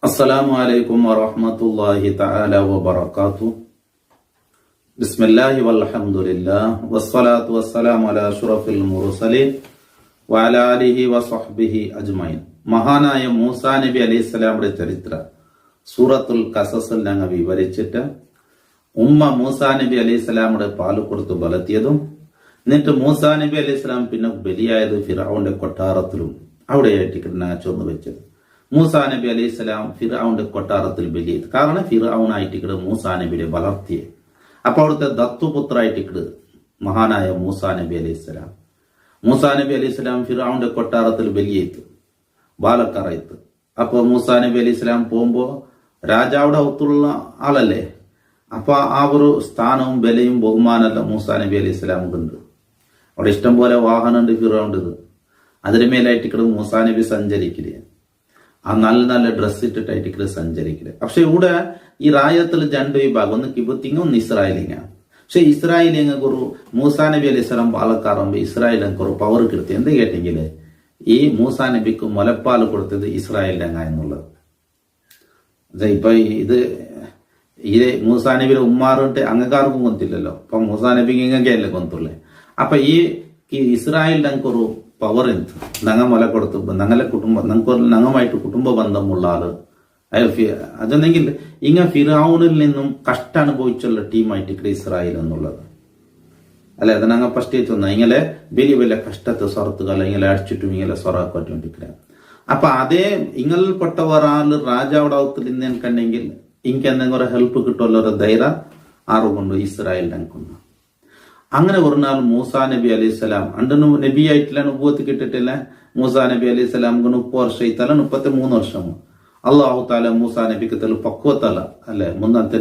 അസ്സലാമു അലൈക്കും വറഹ്മത്തുള്ളാഹി തആല വബറകാതുഹു. ബിസ്മില്ലാഹി വൽഹംദുലില്ലാഹ് വസ്സലാത്തു വസ്സലാമു അലാ അഷ്റഫിൽ മുർസലീൻ വഅലാ ആലിഹി വസ്വഹ്ബിഹി അജ്മഈൻ. മഹാനായ മൂസാ നബി അലൈഹിസ്സലാമിന്റെ ചരിത്ര സൂറത്തുൽ ഖസസിൽ ഞങ്ങൾ വിവരിച്ചിട്ട് ഉമ്മ മൂസാ നബി അലൈഹിസ്സലാമിന്റെ പാല് കൊടുത്ത് വളർത്തിയതും എന്നിട്ട് മൂസാ നബി അലൈഹിസ്സലാം പിന്നെ ബലിയായത് ഫിറഔന്റെ കൊട്ടാരത്തിലും അവിടെയായിട്ട് ഞങ്ങൾ ചൊന്നു വെച്ചത്. മൂസാ നബി അലൈഹിസ്സലാം ഫിറഔന്റെ കൊട്ടാരത്തിൽ ബലിയത്. കാരണം ഫിറഔനായിട്ട് മൂസാ നബിയെ വളർത്തിയ അപ്പൊ അവിടുത്തെ ദത്തുപുത്രായിട്ട് മഹാനായ മൂസാ നബി അലൈഹിസ്സലാം ഫിറഔന്റെ കൊട്ടാരത്തിൽ ബലിയേത്ത് ബാലക്കാറായിത്ത്. അപ്പൊ മൂസാ നബി അലൈഹിസ്സലാം പോകുമ്പോ രാജാവിടെ ഒത്തുള്ള ആളല്ലേ, അപ്പൊ ആ ഒരു സ്ഥാനവും വിലയും ബഹുമാനമല്ല മൂസാ നബി അലൈഹിസ്സലാമുണ്ട്. അവിടെ ഇഷ്ടം പോലെ വാഹനമുണ്ട് ഫിറൗണ്ടത്. അതിന് മേലായിട്ട് മൂസാ നബി സഞ്ചരിക്കില്ലേ, ആ നല്ല നല്ല ഡ്രസ് ഇട്ടിട്ടായിട്ട് സഞ്ചരിക്കില്ല. പക്ഷെ ഇവിടെ ഈ റായത്തിൽ രണ്ട് വിഭാഗം, ഒന്ന് കിബുത്തിങ്ങ ഒന്ന് ഇസ്രായേലിങ്ങ. പക്ഷെ ഇസ്രായേലിങ്ങക്ക് ഒരു മൂസാ നബി അലൈഹിസ്സലാം പാലക്കാറുമ്പോ ഇസ്രായേലിനക്ക് ഒരു പവർ കിടത്തി. എന്ത് കേട്ടെങ്കില് ഈ മൂസാ നബിക്ക് മുലപ്പാൽ കൊടുത്തത് ഇസ്രായേലിലങ്ങ എന്നുള്ളത്. ഇപ്പൊ ഇത് മൂസാ നബിയുടെ ഉമ്മാറിട്ട് അങ്ങക്കാർക്കും കൊന്നില്ലല്ലോ, അപ്പൊ മൂസാ നബിക്ക് ഇങ്ങനെയല്ലേ കൊന്നുള്ളേ. അപ്പൊ ഈ ഇസ്രായേലിന്റെ ഒരു പവർ എന്ത് നങ്ങ മുല കൊടുത്തു ഞങ്ങളെ കുടുംബം ഞങ്ങളുമായിട്ട് കുടുംബ ബന്ധമുള്ള ആള് അതെന്നെങ്കിൽ ഇങ്ങനെ ഫിറഔനിൽ നിന്നും കഷ്ട അനുഭവിച്ചുള്ള ടീമായിട്ട് ഇസ്രായേൽ എന്നുള്ളത് അല്ലെ. അത് ഞങ്ങൾ ഫസ്റ്റ് ചെന്ന ഇങ്ങനെ വലിയ വലിയ കഷ്ടത്തെ സ്വറത്തുകൾ ഇങ്ങനെ അടിച്ചിട്ടും ഇങ്ങനെ സ്വറാക്കൊണ്ടിരിക്കുക. അപ്പൊ അതേ ഇങ്ങനെപ്പെട്ട ഒരാള് രാജാവിടെ ഔത്തിൽ ഇന്നേൻ കണ്ടെങ്കിൽ ഇങ്ങനെ എന്തെങ്കിലും ഒരു ഹെൽപ്പ് കിട്ടുമല്ലോ, ഒരു ധൈര്യം ആറുകൊണ്ട് ഇസ്രായേലിനെ കൊണ്ട്. അങ്ങനെ ഒരു നാൾ മൂസാ നബി അലൈഹിസ്സലാം അണ്ടു നബി ആയിട്ടില്ല, നുബൂവത്ത് കിട്ടിട്ടില്ല. മൂസാ നബി അലൈഹിസ്സലാം 30 വർഷം ഇത്തല 33 വർഷം അള്ളാഹു താല മൂസാ നബിക്ക് തെളു പക്വത്തല അല്ലെ. മുന്നത്തെ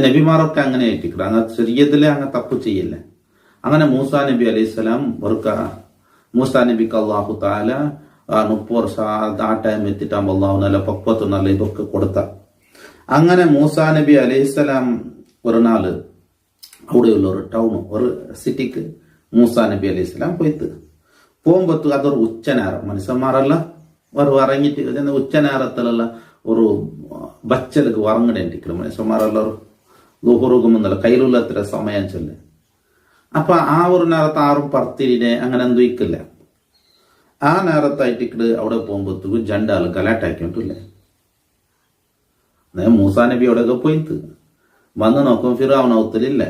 നബിമാരൊക്കെ അങ്ങനെ ആയിട്ടില്ല, അങ്ങനെ ശരീരത്തിലെ അങ്ങനെ തപ്പ് ചെയ്യില്ല. അങ്ങനെ മൂസാ നബി അലൈഹിസ്സലാം മൂസാ നബിക്ക് അള്ളാഹു താല 30 വർഷം ആ ടൈം എത്തിട്ടാകുമ്പോൾ അള്ളാഹു നല്ല പക്വത്ത് നല്ല ഇതൊക്കെ കൊടുത്ത. അങ്ങനെ മൂസാ നബി അലൈഹിസ്സലാം ഒരു നാള് അവിടെയുള്ള ഒരു ടൗൺ ഒരു സിറ്റിക്ക് മൂസാ നബി അലൈഹിസ്സലാം പോയിട്ട് പോകുമ്പോ അതൊരു ഉച്ചനേരം, മനുഷ്യന്മാരല്ല ഒരു ഇറങ്ങിട്ട് ഉച്ചനേരത്തിലുള്ള ഒരു ബച്ചലക്ക് ഉറങ്ങിടേണ്ടിരിക്കണം. മനുഷ്യന്മാരല്ല ഒരു ദുഹുറുകുമെന്നല്ല കയ്യിലുള്ളത്ര സമയം ചൊല്ല്. അപ്പൊ ആ ഒരു നേരത്ത് ആറും പർത്തിരിനെ അങ്ങനെ എന്തും ഇക്കില്ല. ആ നേരത്തായിട്ട് അവിടെ പോകുമ്പോഴത്തേക്ക് ജണ്ടാൾ ഗലാട്ടാക്കിയിട്ടില്ലേ. മൂസാ നബി അവിടെയൊക്കെ പോയിട്ട് വന്ന് നോക്കും ഫിറഔൻ ഔത്തലില്ല.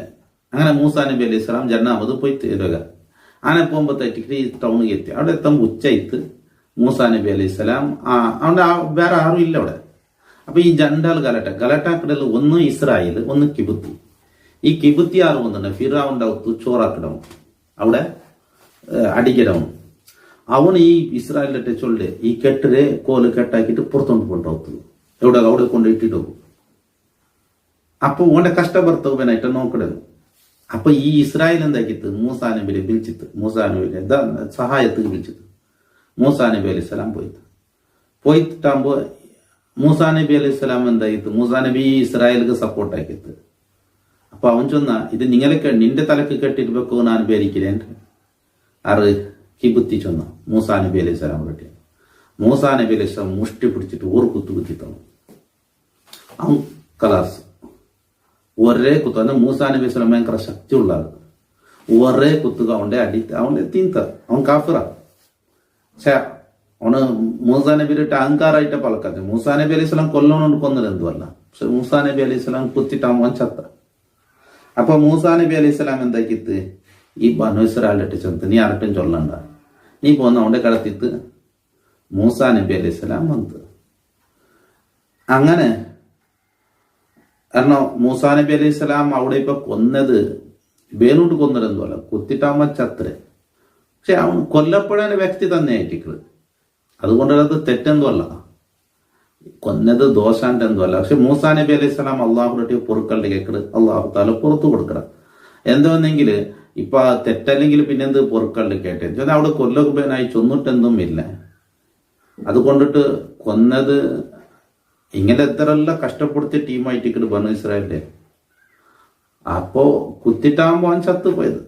അങ്ങനെ മൂസാ നബി അലൈഹിസ്സലാം ജന്നാമത് പോയി തീരുക. അങ്ങനെ പോകുമ്പോഴത്തേക്ക് ഈ ടൗണിൽ എത്തി. അവിടെ എത്തുമ്പോൾ ഉച്ചയിത്ത് മൂസാ നബി അലൈഹിസ്സലാം അവിടെ വേറെ ആരും ഇല്ല അവിടെ. അപ്പൊ ഈ ജണ്ടാൽ ഗലാട്ടാക്കിടൽ ഒന്ന് ഇസ്രായേൽ ഒന്ന് കിബുത്തി. ഈ കിബുത്തി ആറ് വന്നിട്ടുണ്ട് ഫിറഔന്റെ ഔത്ത് ചോറാക്കിടവും അവിടെ അടിക്കിടവും. അവൻ ഈ ഇസ്രായേലിട്ട് ചൊല്ല് ഈ കെട്ടില് കോല് കെട്ടാക്കിയിട്ട് പുറത്തോണ്ട് പോയിട്ട് ഔത്ത് എവിടെ അവിടെ കൊണ്ട് ഇട്ടിട്ട് പോകും. അപ്പൊ ഓന്റെ കഷ്ടഭർത്തവനായിട്ട് നോക്കിടുന്നു. അപ്പൊ ഈ ഇസ്രായേൽ എന്താക്കിത്ത് മൂസാ നബിയെ വിളിച്ചിട്ട് മൂസാ നബിയെ സഹായത്തിന് വിളിച്ചിട്ട് മൂസാ നബി അലൈഹിസ്സലാം പോയിട്ടാകുമ്പോ മൂസാ നബി അലൈഹിസ്സലാം എന്തായിട്ട് മൂസാ നബി ഇസ്രായേലിക്ക് സപ്പോർട്ട് ആക്കിയത്. അപ്പൊ അവൻ ചൊന്ന ഇത് നിന്റെ തലക്ക് കെട്ടിട്ട് വെക്കോ ഞാൻ പേരിക്കില്ലേ ആറ് കിബുത്തി ചൊന്ന മൂസാ നബി അലൈഹിസ്സലാം കെട്ടി. മൂസാ നബി അലൈഹിസ്സലാം മുഷ്ടി പിടിച്ചിട്ട് ഊർ കുത്തി തന്നു. അവൻ കലാസ് ഒരേ കുത്തു. മൂസാ നബി സ്വലം ഭയങ്കര ശക്തിയുള്ള ആള്. ഒരേ കുത്തുക അവന്റെ തീന്ത അവൻ കാഫിറ. അവന് മൂസാ നബിയുടെ അഹങ്കാരായിട്ട് പലക്കാത്ത. മൂസാ നബി അലൈഹി സ്വലാം കൊല്ലണോണ്ട് കൊന്നത് എന്തുമല്ല, പക്ഷെ മൂസാ നബി അലൈഹി സ്വലാം കുത്തിട്ടാകുമ്പോൾ ചത്ത. അപ്പൊ മൂസാ നബി അലൈഹി സ്വലാം എന്താക്കിത്ത് ഈ ബനു ഇസ്രായേലിട്ട് ചെന്ന് നീ ആരട്ടും ചൊല്ലണ്ട, നീ പോന്ന അവന്റെ കടത്തിത്ത് മൂസാ നബി അലൈഹി സ്വലാം വന്നത്. അങ്ങനെ കാരണം മൂസാ നബി അലൈഹി സ്വലാം അവിടെ ഇപ്പൊ കൊന്നത് വേനോട്ട് കൊന്നത് എന്തുമല്ല, കുത്തിട്ടാകുമ്പോ ചത്രേ. പക്ഷെ അവൻ കൊല്ലപ്പെടാൻ വ്യക്തി തന്നെ ആയിട്ടിക്കള്. അതുകൊണ്ടത് തെറ്റെന്തുമല്ല, കൊന്നത് ദോഷാന്റെ എന്തുമല്ല. പക്ഷെ മൂസാ നബി അലൈഹി സ്വലാം അള്ളാഹുടെ പൊറുക്കളുടെ കേക്കട് അള്ളാഹു താല പുറത്തു കൊടുക്കണം. എന്തുവെന്നെങ്കിൽ ഇപ്പൊ തെറ്റല്ലെങ്കിൽ പിന്നെന്ത് പൊറുക്കളുടെ കേട്ടെ അവിടെ കൊല്ലുബനായി ചൊന്നിട്ടെന്തും ഇല്ല. അതുകൊണ്ടിട്ട് കൊന്നത് ഇങ്ങനെ എത്രല്ല കഷ്ടപ്പെടുത്തിയ ടീമായിട്ട് ബനു ഇസ്രായേലിന്റെ. അപ്പോ കുത്തിട്ടാകുമ്പോ അവൻ ചത്തുപോയത്.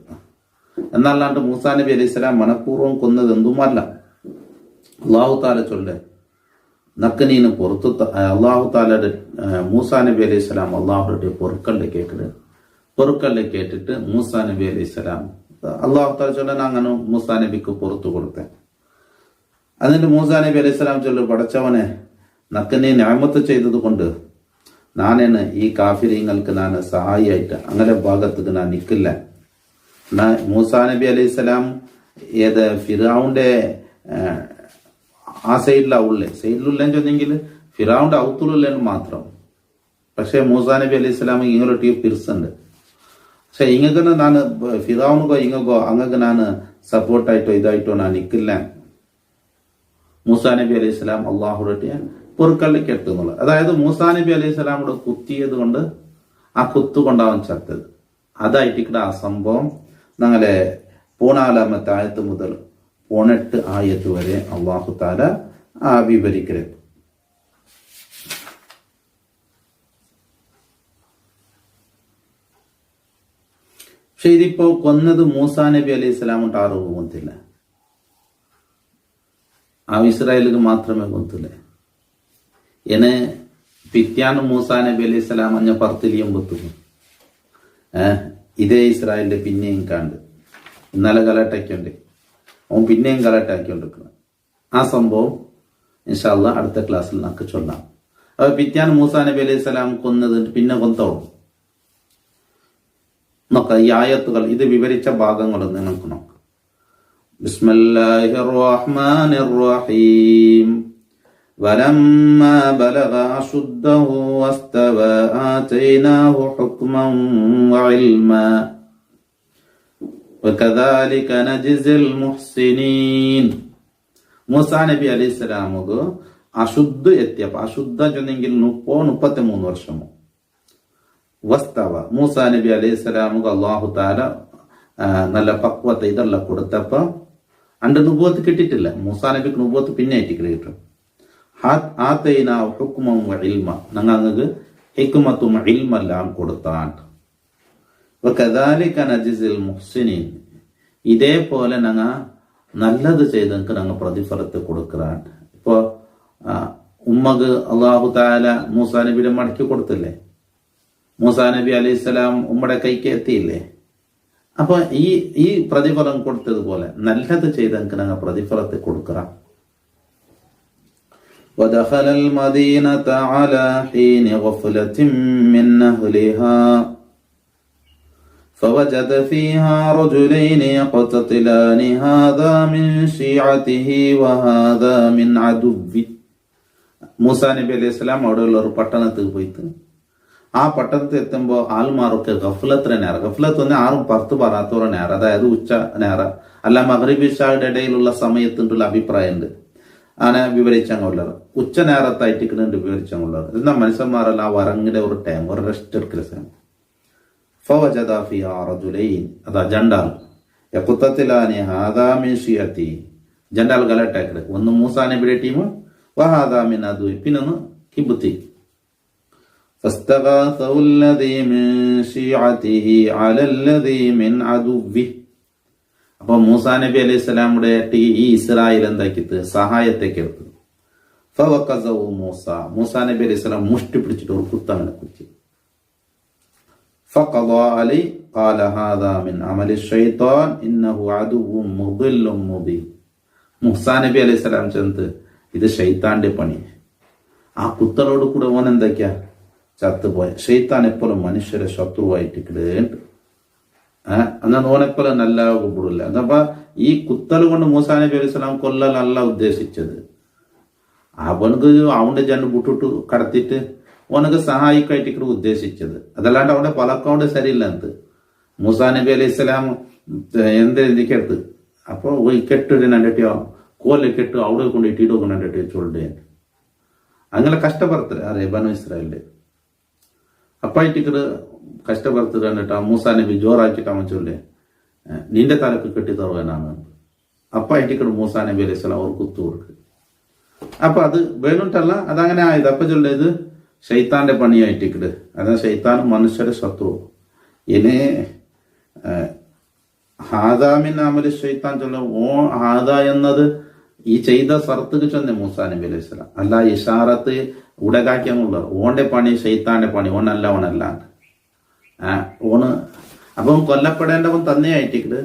എന്നല്ലാണ്ട് മൂസാ നബി അലൈഹി സ്വലാം മനഃപൂർവ്വം കൊന്നത് എന്തുമല്ല. അള്ളാഹു താല ചൊല്ലേ നക്ക് നീന് പുറത്തു അള്ളാഹു താലയുടെ മൂസാ നബി അലൈഹി സ്വലാം അള്ളാഹുടെ പൊറുക്കല്ലെ കേട്ടിട്ട് മൂസാ നബി അലൈഹി സ്വലാം അള്ളാഹു താല ചൊല്ലാൻ അങ്ങനെ മൂസാ നബിക്ക് പുറത്തു കൊടുത്തേ. എന്നിട്ട് മൂസാ നബി അലൈഹി സ്വലാം ചൊല്ലു, പടച്ചവനെ നക്ക് നീ നിഅമത്ത് ചെയ്തത് കൊണ്ട് നാനെന്ന് ഈ കാഫിരീങ്ങൾക്ക് ഞാൻ സഹായിയായിട്ട് അങ്ങനെ ഭാഗത്തേക്ക് ഞാൻ നിൽക്കില്ല. മൂസാ നബി അലൈഹി സ്വലാം ഏത് ഫിറഔന്റെ ആ സൈഡിലുള്ളെന്ന് ചൊന്നെങ്കിൽ ഫിറൗന്റെ ഔത്തുള്ളെന്ന് മാത്രം. പക്ഷെ മൂസാ നബി അലൈഹി സ്വലാം ഇങ്ങോട്ട് പിരിസുണ്ട്. പക്ഷെ ഇങ്ങക്ക് ഞാൻ ഫിറൗനുകോ ഇങ്ങക്കോ അങ്ങക്ക് ഞാൻ സപ്പോർട്ടായിട്ടോ ഇതായിട്ടോ ഞാൻ നിൽക്കില്ല. മൂസാ നബി അലൈഹി സ്വലാം അള്ളാഹുടെ പൊറുക്കല്ലേക്ക് എത്തുന്നുള്ളത്. അതായത് മൂസാ നബി അലൈഹി സ്വലാമുടെ കുത്തിയത് കൊണ്ട് ആ കുത്തുകൊണ്ടാവൻ ചത്തത്. അതായിട്ട് ആ സംഭവം ഞങ്ങളെ 14 ആയത്ത് മുതൽ 18 ആയത്ത് വരെ അള്ളാഹു താല വിവരിക്കരുത്. പക്ഷെ ഇതിപ്പോ കൊന്നത് മൂസാ നബി അലൈഹി സ്വലാമിട്ട് ആരും കൊന്നില്ല, ആ ഇസ്രായേലിന് മാത്രമേ കൊന്നില്ല. എന്നെ പിറ്റാന്ന് മൂസാ നബി അലൈഹി സ്വലാം അഞ്ഞ പറത്തിലിയും കൊത്തുന്നു. ഇതേ ഇസ്രായേലിന്റെ പിന്നെയും കണ്ട് ഇന്നലെ ഗലാട്ടാക്കിയുണ്ട്, അവൻ പിന്നെയും ഗലാട്ടാക്കിക്കൊണ്ടിരിക്കുന്നത്. ആ സംഭവം ഇൻഷാ അല്ലാഹ് അടുത്ത ക്ലാസ്സിൽ നമുക്ക് ചൊല്ലാം. അപ്പൊ പിറ്റാന്ന് മൂസാ നബി അലൈഹി സ്വലാം കൊന്നത് പിന്നെ കൊന്നോളും നോക്കാം. ഈ ആയത്തുകൾ ഇത് വിവരിച്ച ഭാഗങ്ങളൊന്ന് നമുക്ക് നോക്കാം. ബിസ്മില്ലാഹിർ റഹ്മാനിർ റഹീം. വലമ്മാ ബലഗ അശുദ്ധഹു വസ്തവ ആതൈനാഹു ഹുക്മൻ വഇൽമാ വകദാലിക നജ്സിൽ മുഹ്സിനീൻ. മൂസാ നബി അലൈഹി സ്വലാമുക്ക് അശുദ്ധ എത്തിയപ്പോ, അശുദ്ധ ചൊന്നെങ്കിൽ 33 വർഷമോ. വസ്തവ മൂസാ നബി അലൈഹി സ്വലാമുക്ക് അള്ളാഹു താല നല്ല പക്വത ഇതെല്ലാം കൊടുത്തപ്പോ അണ്ട് നുബുവത്ത് കിട്ടിയിട്ടില്ല. മൂസാ നബിക്ക് നുബുവത്ത് പിന്നെ ആയിട്ട് കിട്ടും. ആതൈനാ ഹുക്മൻ വഇൽമ, ഞങ്ങൾക്ക് ഹിക്മത്തും ഇൽമെല്ലാം കൊടുത്താൻ. വകദാലിക നജ്സിൽ മുഹ്സിനീൻ, ഇതേപോലെ ഞങ്ങൾ നല്ലത് ചെയ്തെങ്കിൽ ഞങ്ങൾ പ്രതിഫലത്തെ കൊടുക്കാൻ. ഇപ്പോ ഉമ്മക്ക് അള്ളാഹു താല മൂസാ നബിയുടെ മടക്കി കൊടുത്തില്ലേ, മൂസാ നബി അലൈഹി സ്വലാം ഉമ്മയുടെ കൈക്ക് എത്തിയില്ലേ. അപ്പൊ ഈ പ്രതിഫലം കൊടുത്തതുപോലെ നല്ലത് ചെയ്തെങ്കിൽ ഞങ്ങൾ പ്രതിഫലത്തെ കൊടുക്കാം. ودخل المدينة على حين غفلة من أهلها فوجد فيها رجلين يقتتلان هذا من شيعته وهذا من عدوه. മൂസാ നബി അലൈഹി സ്വലാം അവിടെയുള്ള ഒരു പട്ടണത്തിൽ പോയിട്ട് ആ പട്ടണത്തിൽ എത്തുമ്പോൾ ആൾമാർക്ക് ഗഫ്ലത്തിന് നേരം, ഗഫ്ലത്ത് തന്നെ ആരും പുറത്ത് പറയാത്തവരെ നേരം, അതായത് ഉച്ച നേരം അല്ല മഗ്രിബ് ഇശായുടെ ഇടയിലുള്ള സമയത്തിൻ്റെ അഭിപ്രായമുണ്ട്. അങ്ങനെ വിവരിച്ചങ്ങുള്ളത് ഉച്ച നേരത്തായിട്ട് വിവരിച്ചങ്ങുള്ളത്. എന്നാ മനുഷ്യന്മാരെല്ലാം ആ വറങ്ങിന്റെ ഒരു ടൈം, ഒരു റെസ്റ്റ് എടുക്കുന്ന സമയം. ഫവജദ ഫിഹാ റജുലൈൻ, അതാ ജണ്ടാൽ യഖ്തതിലാനി ഹാദാ മിൻ ശിയതി, ജണ്ടാൽ ഗലാട്ടാക്കിയത്. ഒന്ന് മൂസാ നബിയുടെ ടീം, വഹാദാ മിൻ അദുവി, പിന്നൊന്ന് കിബ്തി. ഫസ്തഗാസഹു അല്ലദീ മിൻ ശിയതിഹി അലല്ലദീ മിൻ അദുവി. അപ്പൊ മൂസാ നബി അലൈഹി സ്വലാമുടെ ഈ ഇസ്രായേൽ എന്താക്കിത്ത് സഹായത്തേക്ക് എടുത്തു. ഫവഖസഹു മൂസ, മൂസാ നബി അലൈഹി സ്വലാം മുഷ്ടി പിടിച്ചിട്ട് ഒരു കുത്തങ്ങനെ കുത്തി. ഫഖദാ അലൈ ഖാല ഹാദാ മിൻ അമലി ശൈത്താൻ ഇന്നഹു അദുവ്വുൻ മുദില്ലുൻ മുബീൻ. മൂസാ നബി അലൈഹി സ്വലാം ചെന്ന് ഇത് ഷൈത്താന്റെ പണി. ആ കുത്തലോട് കൂടെ ഓൻ എന്തൊക്കെയാ ചത്തുപോയ. ഷൈത്താൻ എപ്പോഴും മനുഷ്യരെ ശത്രുവായിട്ട് കിടേണ്ട്. എന്നാൽ ഓനെപ്പോലും നല്ല കൂടില്ല. എന്നപ്പോ ഈ കുത്തൽ കൊണ്ട് മൂസാ നബി അലൈഹി സ്വലാം കൊല്ലലല്ല ഉദ്ദേശിച്ചത്. അവനക്ക് അവന്റെ ജണ്ട് വിട്ടിട്ട് കടത്തിട്ട് ഓനക്ക് സഹായിക്കായിട്ട് ഉദ്ദേശിച്ചത്. അതല്ലാണ്ട് അവന്റെ പലക്കൗണ്ട് ശരിയില്ല. എന്ത് മൂസാ നബി അലൈഹി സ്വലാം എന്തെടുത്ത് അപ്പൊ കെട്ടിടോ കോലെ കെട്ട് അവിടെ കൊണ്ട് ഇട്ടിടോ കൊണ്ടിട്ട് ചൊല്ലേ അങ്ങനെ കഷ്ടപ്പെടുത്തത് അറേ ബനു ഇസ്രായേലിന്റെ അപ്പായിട്ടിക്കട് കഷ്ടപ്പെടുത്തത് കണ്ടിട്ട് ആ മൂസാ നബി ജോറാക്കിട്ട് അവൻ ചൊല്ലേ നിന്റെ തലക്ക് കെട്ടി തറുവാനാണ്. അപ്പായിട്ടിക്കട് മൂസാ നബി അലൈഹി സ്വലാം അവർ കുത്തു കൊടുക്കുക. അപ്പൊ അത് വേണിട്ടല്ല, അതങ്ങനെ ആയത്. അപ്പൊ ചൊല്ലേത് ഷൈത്താന്റെ പണിയായിട്ടിക്കട്. അതാ ഷൈത്താൻ മനുഷ്യരെ ശത്രു. ഇനി ഹാദാമിൻ അമല് ഷൈത്താൻ ചൊല്ല. ഹാദ എന്നത് ഈ ചെയ്ത സർത്തുക്ക് ചെന്ന് മൂസാ നബി അലൈഹി സ്വലാം അല്ല ഇഷാറത്ത് ഉടകാക്കിയുള്ള ഓന്റെ പണി ഷെയ്ത്താന്റെ പണി ഓണല്ല ഓണ് അപ്പം കൊല്ലപ്പെടേണ്ടവൻ തന്നെയായിട്ടിട്ട്.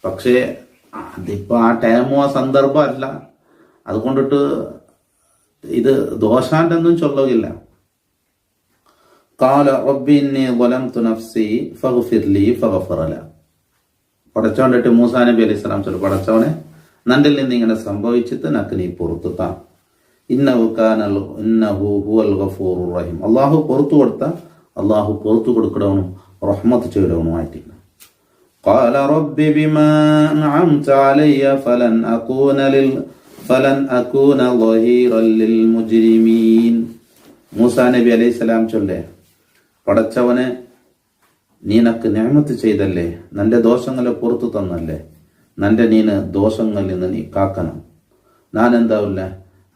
പക്ഷേ അതിപ്പോ ആ ടൈമോ ആ സന്ദർഭം അല്ല, അതുകൊണ്ടിട്ട് ഇത് ദോഷാന്റെ ഒന്നും ചൊല്ലുകയില്ല. ഖാല റബ്ബി ഇന്നി ളലംതു നഫ്സി ഫഗ്ഫിർ ലി ഫഗ്ഫറ ലഹു. പടച്ചോണ്ടിട്ട് മൂസാ നബി അലൈഹി സ്വലാം ചൊല്ലു, പടച്ചവനെ നണ്ടിൽ നിന്ന് ഇങ്ങനെ സംഭവിച്ചിട്ട് നക്ക് നീ പുറത്തുത്താ. ഇന്നഹു ഹുവൽ ഗഫൂറുർ റഹീം. അള്ളാഹു പുറത്തു കൊടുത്ത അള്ളാഹു പുറത്തു കൊടുക്കണവനും റഹ്മത്ത് ചെയ്യണവനുമായിട്ടില്ല. قال رب بما أنعمت علي فلن أكون ظهيرا للمجرمين. മൂസാ നബി അലൈഹി സ്വലാം ചൊല്ലേ, പടച്ചവനെ നീനക്ക് നിഅമത്ത് ചെയ്തല്ലേ, നിന്റെ ദോഷങ്ങളെ പുറത്തു തന്നല്ലേ, നിന്റെ നീന് ദോഷങ്ങളിൽ നിന്ന് നീ കാക്കണം. ഞാൻ എന്താവില്ല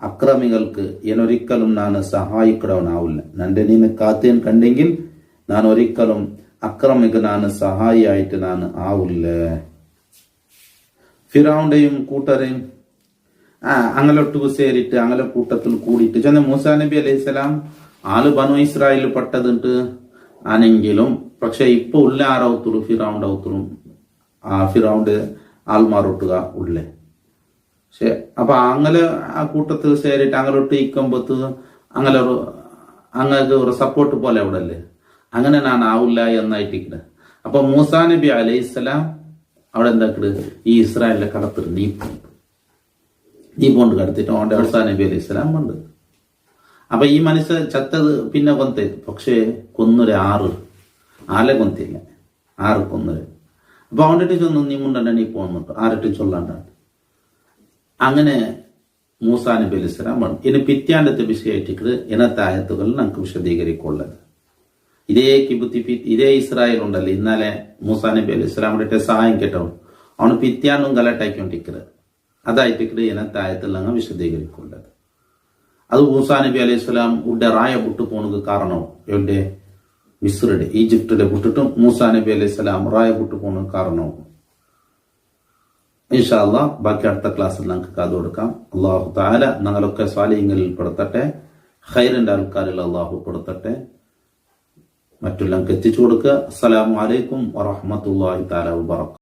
അക്രമികൾക്ക് എന്നൊരിക്കലും ഞാൻ സഹായിക്കടവനാവില്ല. നിന്റെ നീന് കാത്തേൻ കണ്ടെങ്കിൽ ഞാൻ ഒരിക്കലും അക്രമികനാണ് സഹായിയായിട്ട് ഞാൻ ആവില്ല. ഫിറൗന്റെയും കൂട്ടരെയും അങ്ങലൊട്ടു സേരിട്ട് അങ്ങനെ കൂട്ടത്തിൽ കൂടിയിട്ട് ചെന്ന മൂസാ നബി അലൈഹി സ്വലാം ആള് ബനു ഇസ്രായേൽ പെട്ടതുണ്ട് ആണെങ്കിലും പക്ഷെ ഇപ്പൊ ഉള്ള ആറവത്തുള്ളൂ ഫിറൗണ്ട് ഔത്തുളും ഫിറൗണ്ട് ആൾമാറൊട്ടുക ഉള്ളേ. പക്ഷെ അപ്പൊ അങ്ങനെ ആ കൂട്ടത്തിൽ സേരിട്ട് അങ്ങലോട്ട് ഇക്കുമ്പത്ത് അങ്ങനെ ഒരു സപ്പോർട്ട് പോലെ അവിടെ അല്ലേ, അങ്ങനെ ഞാൻ ആവില്ല എന്നായിട്ടിക്കണ്. അപ്പൊ മൂസാ നബി അലൈഹിസ്സലാം അവിടെ എന്താക്കട് ഈ ഇസ്രായേലിലെ കടത്തിട്ട് നീ പോണ്ട് കടത്തിട്ട് അവന്റെ മൂസാ നബി അലൈഹിസ്സലാം ഉണ്ട്. അപ്പൊ ഈ മനുഷ്യ ചത്തത് പിന്നെ കൊന്തേ, പക്ഷേ കൊന്നൊരു ആലെ കൊന്തില്ല, 6 കൊന്നൊരു. അപ്പൊ അവൻ്റെ ചൊന്നു നീ മുണ്ടണ്ട നീ പോന്നിട്ട് 6 ചൊല്ലാണ്ടാണ്. അങ്ങനെ മൂസാ നബി അലൈഹിസ്സലാം പറഞ്ഞു. ഇനി പിറ്റാണ്ടത്തെ വിഷയമായിട്ട് ഇനത്തെ ആയത്തുകൾ നമുക്ക് വിശദീകരിക്കൊള്ളത്. ഇതേ ഇസ്രായേൽ ഉണ്ടല്ലോ, ഇന്നലെ മൂസാ നബി അലൈഹി സ്വലാമിന്റെ സഹായം കേട്ടവൻ അവന് പിത്യാന്നും ഗലട്ടായിക്കൊണ്ടിരിക്കുന്നത്, അതായിട്ട് ഇനത്തെ ആയത്തെല്ലാം വിശദീകരിക്കൊള്ളത്. അത് മൂസാ നബി അലൈഹി സ്വലാം ഉടെ റായ വിട്ടു പോണത് കാരണവും എവിടെ മിസ്രയുടെ ഈജിപ്തിലെ വിട്ടിട്ടും മൂസാ നബി അലൈഹി സ്വലാം റായ വിട്ടു പോണത് കാരണവും. ഇൻഷാ അല്ലാഹ് ബാക്കി അടുത്ത ക്ലാസ്സിൽ നമുക്ക് കാത് കൊടുക്കാം. അള്ളാഹു തആല ഞങ്ങളൊക്കെ സ്വാലിഹ്യങ്ങളിൽ പെടുത്തട്ടെ, ഖൈറിന്റെ ആൾക്കാരിൽ അള്ളാഹു പെടുത്തട്ടെ, മറ്റുള്ളവർക്ക് എത്തിച്ചു കൊടുക്കുക. അസ്സലാമു അലൈക്കും വറഹ്മത്തുള്ളാഹി തആല വബറകാതുഹു.